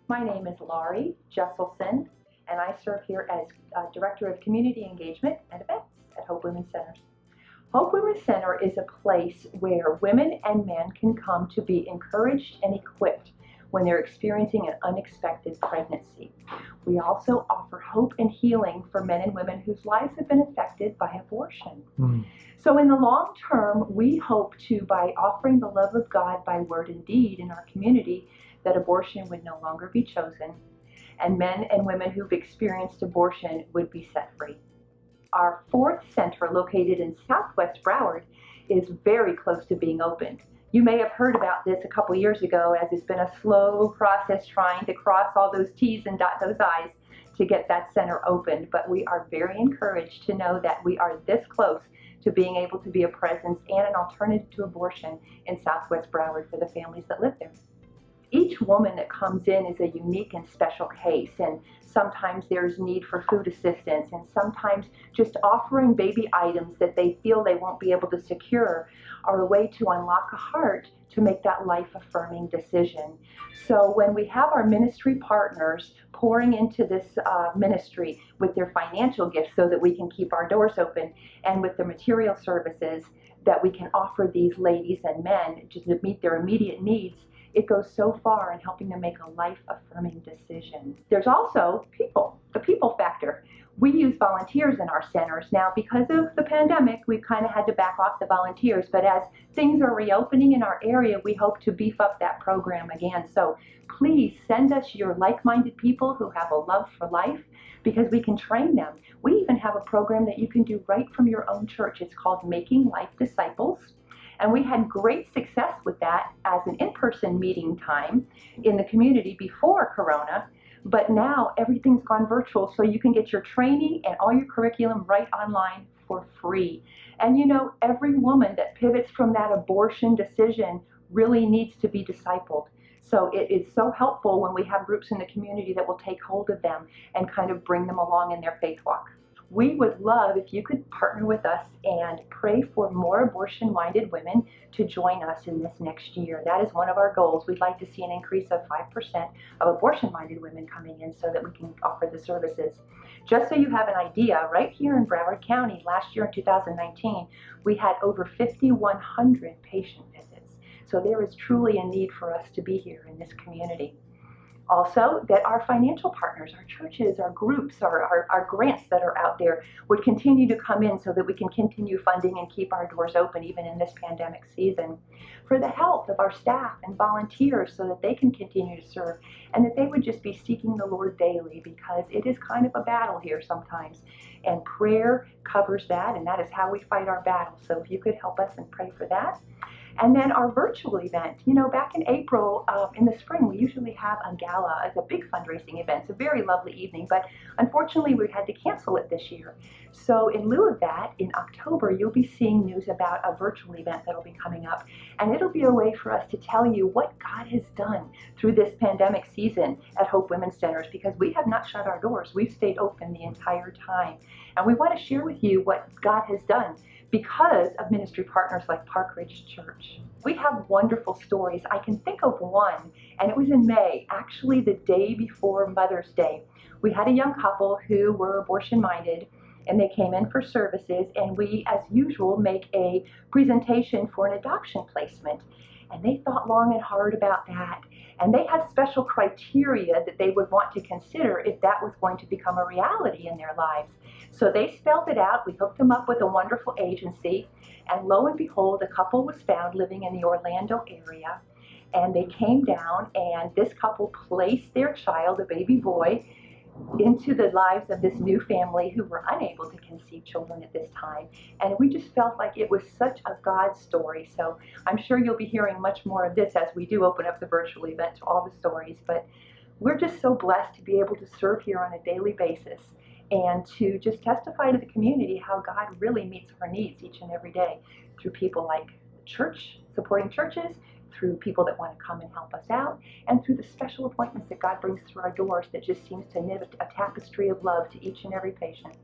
My name is Lottie Jesselson, and I serve here as Director of Community Engagement and Events at Hope Women's Centers. Hope Women's Center is a place where women and men can come to be encouraged and equipped when they're experiencing an unexpected pregnancy. We also offer hope and healing for men and women whose lives have been affected by abortion. So in the long term, we hope to, by offering the love of God by word and deed in our community, that abortion would no longer be chosen, and men and women who've experienced abortion would be set free. Our fourth center, located in Southwest Broward, is very close to being opened. You may have heard about this a couple years ago, as it's been a slow process trying to cross all those T's and dot those I's to get that center opened. But we are very encouraged to know that we are this close to being able to be a presence and an alternative to abortion in Southwest Broward for the families that live there. Each woman that comes in is a unique and special case, and sometimes there's need for food assistance, and sometimes just offering baby items that they feel they won't be able to secure are a way to unlock a heart to make that life-affirming decision. So when we have our ministry partners pouring into this ministry with their financial gifts so that we can keep our doors open, and with the material services that we can offer these ladies and men just to meet their immediate needs, it goes so far in helping them make a life-affirming decision. There's also people, the people factor. We use volunteers in our centers. Now, because of the pandemic, we've kind of had to back off the volunteers, but as things are reopening in our area, we hope to beef up that program again. So please send us your like-minded people who have a love for life, because we can train them. We even have a program that you can do right from your own church. It's called Making Life Disciples. And we had great success with that as an in-person meeting time in the community before Corona. But now everything's gone virtual, so you can get your training and all your curriculum right online for free. And you know, every woman that pivots from that abortion decision really needs to be discipled. So it is so helpful when we have groups in the community that will take hold of them and kind of bring them along in their faith walk. We would love if you could partner with us and pray for more abortion-minded women to join us in this next year. That is one of our goals. We'd like to see an increase of 5% of abortion-minded women coming in so that we can offer the services. Just so you have an idea, right here in Broward County, last year in 2019, we had over 5,100 patient visits. So there is truly a need for us to be here in this community. Also, that our financial partners, our churches, our groups, our grants that are out there would continue to come in so that we can continue funding and keep our doors open even in this pandemic season. For the health of our staff and volunteers so that they can continue to serve, and that they would just be seeking the Lord daily, because it is kind of a battle here sometimes. And prayer covers that, and that is how we fight our battle. So if you could help us and pray for that. And then our virtual event, you know, back in April, in the spring, we usually have a gala as a big fundraising event. It's a very lovely evening, but unfortunately we had to cancel it this year. So in lieu of that, in October, you'll be seeing news about a virtual event that'll be coming up. And it'll be a way for us to tell you what God has done through this pandemic season at Hope Women's Centers, because we have not shut our doors. We've stayed open the entire time. And we want to share with you what God has done because of ministry partners like Park Ridge Church. We have wonderful stories. I can think of one, and it was in May, actually the day before Mother's Day. We had a young couple who were abortion-minded, and they came in for services, and we, as usual, make a presentation for an adoption placement. And they thought long and hard about that, and they had special criteria that they would want to consider if that was going to become a reality in their lives. So they spelled it out. We hooked them up with a wonderful agency, and lo and behold, a couple was found living in the Orlando area, and they came down, and this couple placed their child, a baby boy, into the lives of this new family who were unable to conceive children at this time. And we just felt like it was such a God story. So I'm sure you'll be hearing much more of this as we do open up the virtual event to all the stories. But we're just so blessed to be able to serve here on a daily basis and to just testify to the community how God really meets our needs each and every day through people like church, supporting churches, through people that want to come and help us out, and through the special appointments that God brings through our doors that just seems to knit a tapestry of love to each and every patient.